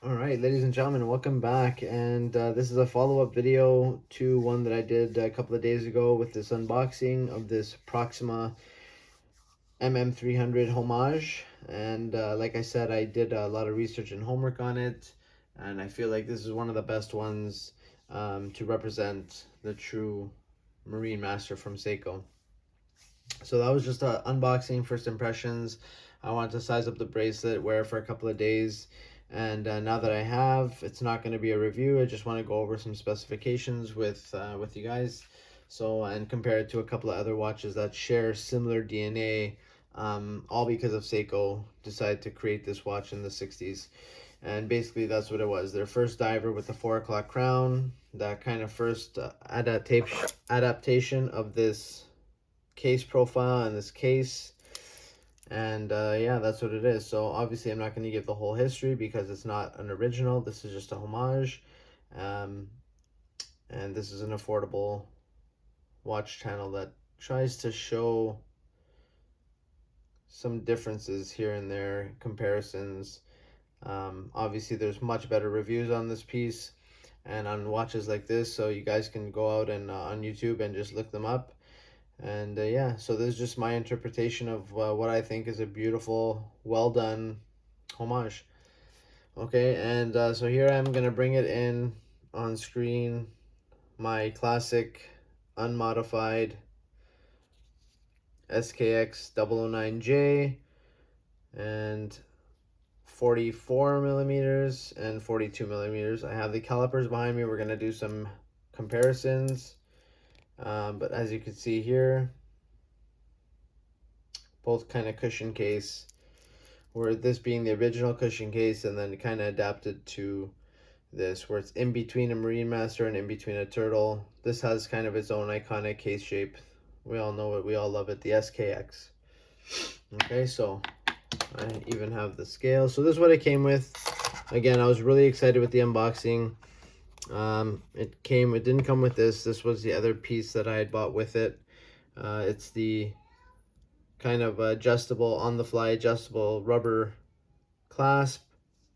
All right, ladies and gentlemen, welcome back. And this is a follow-up video to one that I did a couple of days ago with this unboxing of this Proxima MM300 homage. And like I said, I did a lot of research and homework on it, and I feel like this is one of the best ones to represent the true Marine Master from Seiko. So that was just an unboxing, first impressions. I wanted to size up the bracelet, wear it for a couple of days, and now that I have, it's not going to be a review. I just want to go over some specifications with you guys. So, and compare it to a couple of other watches that share similar DNA. All because of Seiko decided to create this watch in the 60s. And basically that's what it was. Their first diver with the 4 o'clock crown, that kind of first adaptation of this case profile and this case. And yeah, that's what it is. So obviously I'm not going to give the whole history because it's not an original. This is just a homage. um, and this is an affordable watch channel that tries to show some differences here and there, comparisons. Obviously there's much better reviews on this piece and on watches like this, so you guys can go out and on YouTube and just look them up. And yeah, so this is just my interpretation of what I think is a beautiful, well done homage. Okay, and so here I'm gonna bring it in on screen, my classic unmodified SKX 009J, and 44 millimeters and 42 millimeters. I have the calipers behind me. We're gonna do some comparisons, but as you can see here, both kind of cushion case, where this being the original cushion case and then kind of adapted to this, where it's in between a Marine Master and in between a turtle. This has kind of its own iconic case shape. We all know it, we all love it, the SKX. Okay, so I even have the scale. So this is what it came with. Again, I was really excited with the unboxing. It didn't come with this. This was the other piece that I had bought with it. It's the kind of adjustable, on the fly adjustable rubber clasp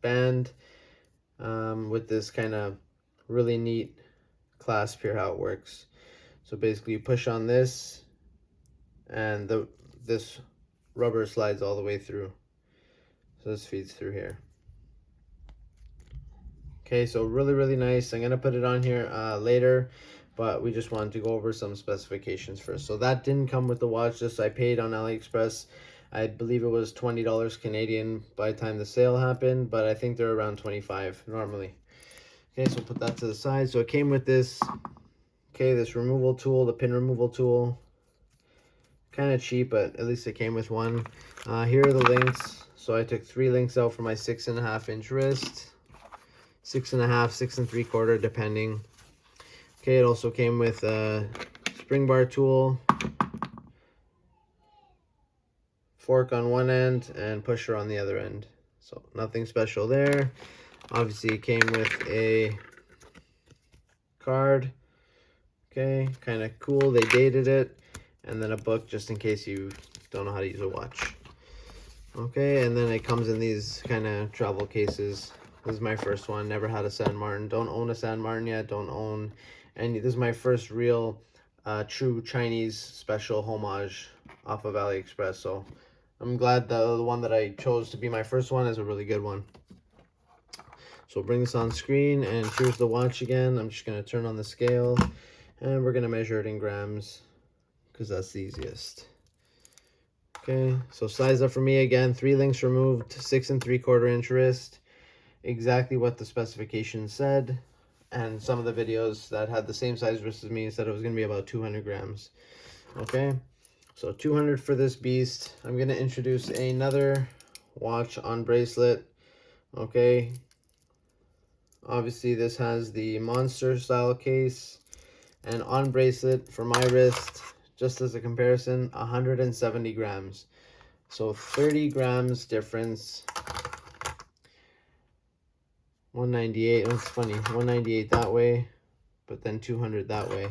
band, with this kind of really neat clasp here, how it works. So basically you push on this and this rubber slides all the way through. So this feeds through here. Okay, so really nice. I'm gonna put it on here later, but we just wanted to go over some specifications first. So that didn't come with the watch. This I paid on AliExpress. I believe it was $20 Canadian by the time the sale happened, but I think they're around 25 normally. Okay, so put that to the side. So it came with this, okay, this removal tool, the pin removal tool. Kind of cheap, but at least it came with one. Here are the links. So I took 3 links out for my 6.5 inch wrist. 6.5, 6 3/4, depending. Okay, it also came with a spring bar tool, fork on one end, and pusher on the other end. So nothing special there. Obviously it came with a card. Okay, kind of cool. They dated it. And then a book just in case you don't know how to use a watch. Okay, and then it comes in these kind of travel cases. This is my first one. Never had a San Martin. Don't own a San Martin yet. Don't own any. This is my first real true Chinese special homage off of AliExpress. So I'm glad the one that I chose to be my first one is a really good one. So we'll bring this on screen, and here's the watch again. I'm just going to turn on the scale, and we're going to measure it in grams because that's the easiest. Okay, so size up for me again, 3 links removed, 6 3/4 inch wrist, exactly what the specification said. And some of the videos that had the same size wrist as me said it was going to be about 200 grams. Okay, so 200 for this beast. I'm going to introduce another watch on bracelet. Okay, obviously this has the monster style case, and on bracelet for my wrist, just as a comparison, 170 grams. So 30 grams difference. 198. Oh, it's funny. 198 that way, but then 200 that way.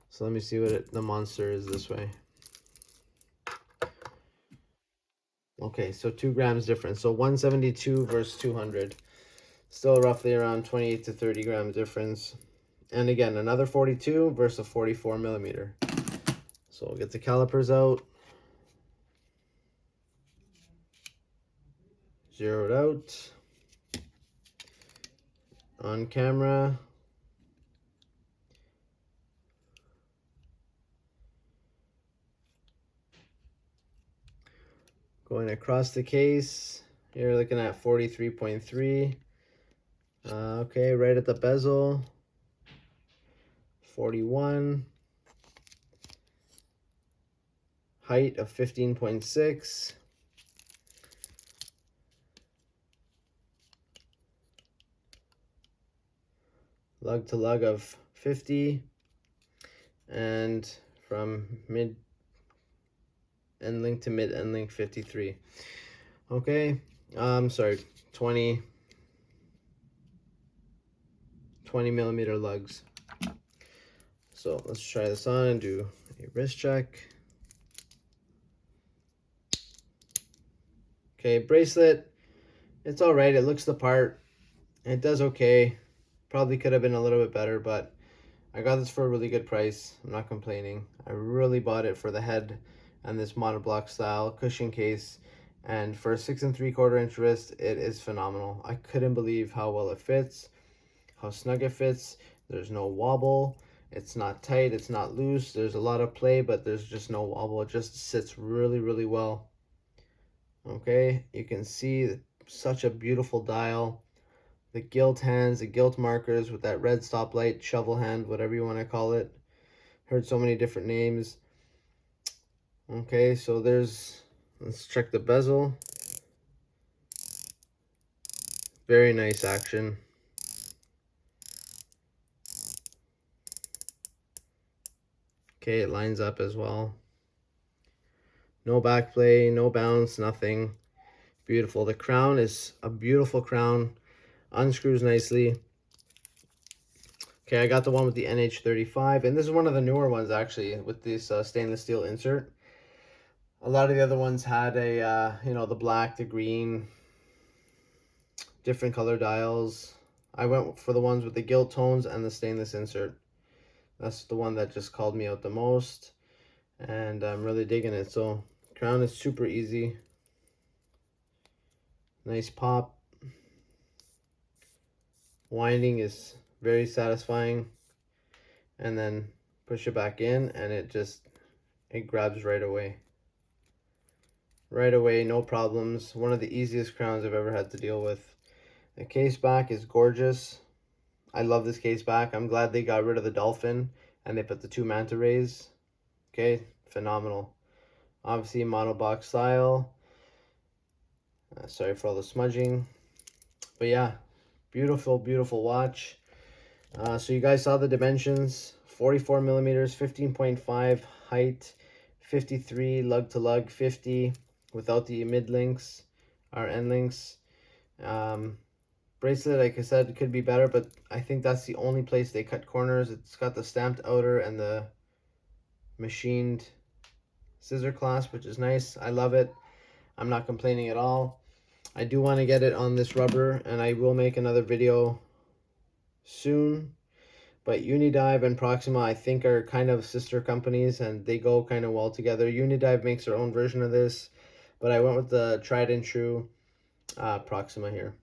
So let me see what the monster is this way. Okay, so 2 grams difference. So 172 versus 200. Still roughly around 28 to 30 gram difference. And again, another 42 versus a 44 millimeter. So we'll get the calipers out. Zeroed out. On camera. Going across the case. You're looking at 43.3. Okay, right at the bezel. 41. Height of 15.6. Lug to lug of 50. And from mid end link to mid end link 53. Okay, sorry, 20 millimeter lugs. So let's try this on and do a wrist check. Okay, bracelet, it's all right. It looks the part. It does okay. Probably could have been a little bit better, but I got this for a really good price. I'm not complaining. I really bought it for the head and this monoblock style cushion case. And for a 6 3/4 inch wrist, it is phenomenal. I couldn't believe how well it fits, how snug it fits. There's no wobble. It's not tight. It's not loose. There's a lot of play, but there's just no wobble. It just sits really, really well. Okay, you can see such a beautiful dial. The gilt hands, the gilt markers with that red stoplight, shovel hand, whatever you want to call it. Heard so many different names. Okay, so let's check the bezel. Very nice action. Okay, it lines up as well. No back play, no bounce, nothing. Beautiful. The crown is a beautiful crown. Unscrews nicely. Okay, I got the one with the NH35, and this is one of the newer ones actually with this stainless steel insert. A lot of the other ones had a, the black, the green, different color dials. I went for the ones with the gilt tones and the stainless insert. That's the one that just called me out the most, and I'm really digging it. So crown is super easy. Nice pop. Winding is very satisfying. And then push it back in and it grabs right away. Right away, no problems. One of the easiest crowns I've ever had to deal with. The case back is gorgeous. I love this case back. I'm glad they got rid of the dolphin and they put the two manta rays. Okay, phenomenal. Obviously monobox style. Sorry for all the smudging. But yeah, beautiful, beautiful watch. So you guys saw the dimensions. 44 millimeters, 15.5 height, 53 lug to lug, 50 without the mid links or end links. Bracelet, like I said, it could be better, but I think that's the only place they cut corners. It's got the stamped outer and the machined scissor clasp, which is nice. I love it. I'm not complaining at all. I do want to get it on this rubber, and I will make another video soon. But Unidive and Proxima, I think, are kind of sister companies, and they go kind of well together. Unidive makes their own version of this, but I went with the tried and true Proxima here.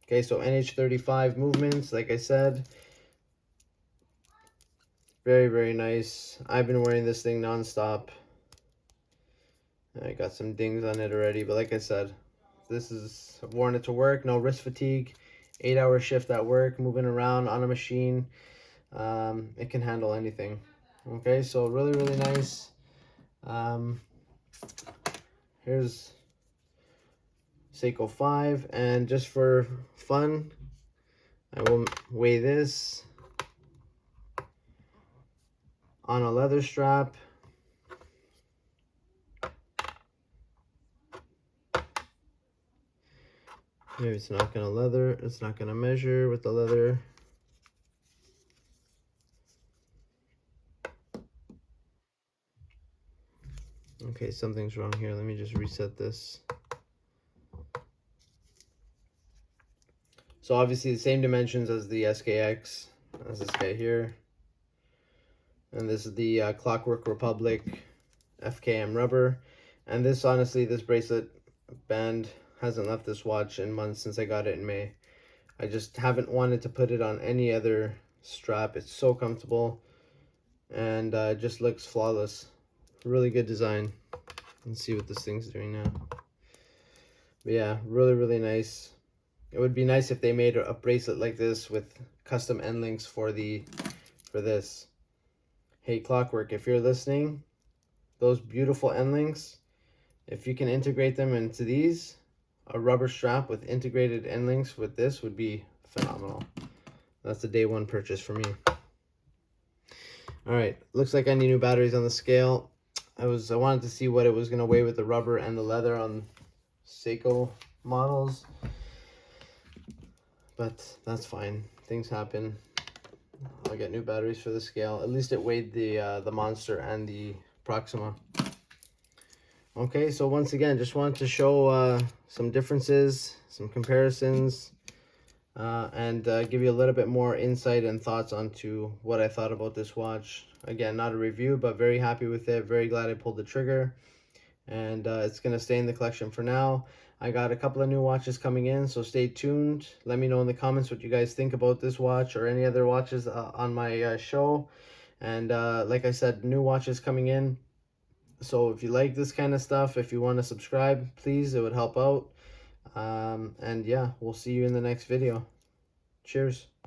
Okay, so NH35 movements, like I said, very, very nice. I've been wearing this thing nonstop. I got some dings on it already, but like I said, I've worn it to work, no wrist fatigue, 8-hour shift at work, moving around on a machine. It can handle anything. Okay, so really, really nice. Here's Seiko 5, and just for fun, I will weigh this on a leather strap. Maybe it's not gonna measure with the leather. Okay, something's wrong here. Let me just reset this. So obviously the same dimensions as the SKX, as this guy here. And this is the Clockwork Republic FKM rubber. And this, honestly, this bracelet band hasn't left this watch in months since I got it in May. I just haven't wanted to put it on any other strap. It's so comfortable, and it just looks flawless. Really good design. Let's see what this thing's doing now. But yeah, really, really nice. It would be nice if they made a bracelet like this with custom end links for this. Hey Clockwork, if you're listening, those beautiful end links, if you can integrate them into these, a rubber strap with integrated end links with this would be phenomenal. That's a day one purchase for me. All right, looks like I need new batteries on the scale. I wanted to see what it was gonna weigh with the rubber and the leather on Seiko models, but that's fine. Things happen. I'll get new batteries for the scale. At least it weighed the Monster and the Proxima. Okay, so once again, just wanted to show some differences, some comparisons, and give you a little bit more insight and thoughts onto what I thought about this watch. Again, not a review, but very happy with it. Very glad I pulled the trigger, and it's going to stay in the collection for now. I got a couple of new watches coming in, so stay tuned. Let me know in the comments what you guys think about this watch or any other watches on my show. And like I said, new watches coming in. So if you like this kind of stuff, if you want to subscribe, please, it would help out. And yeah, we'll see you in the next video. Cheers.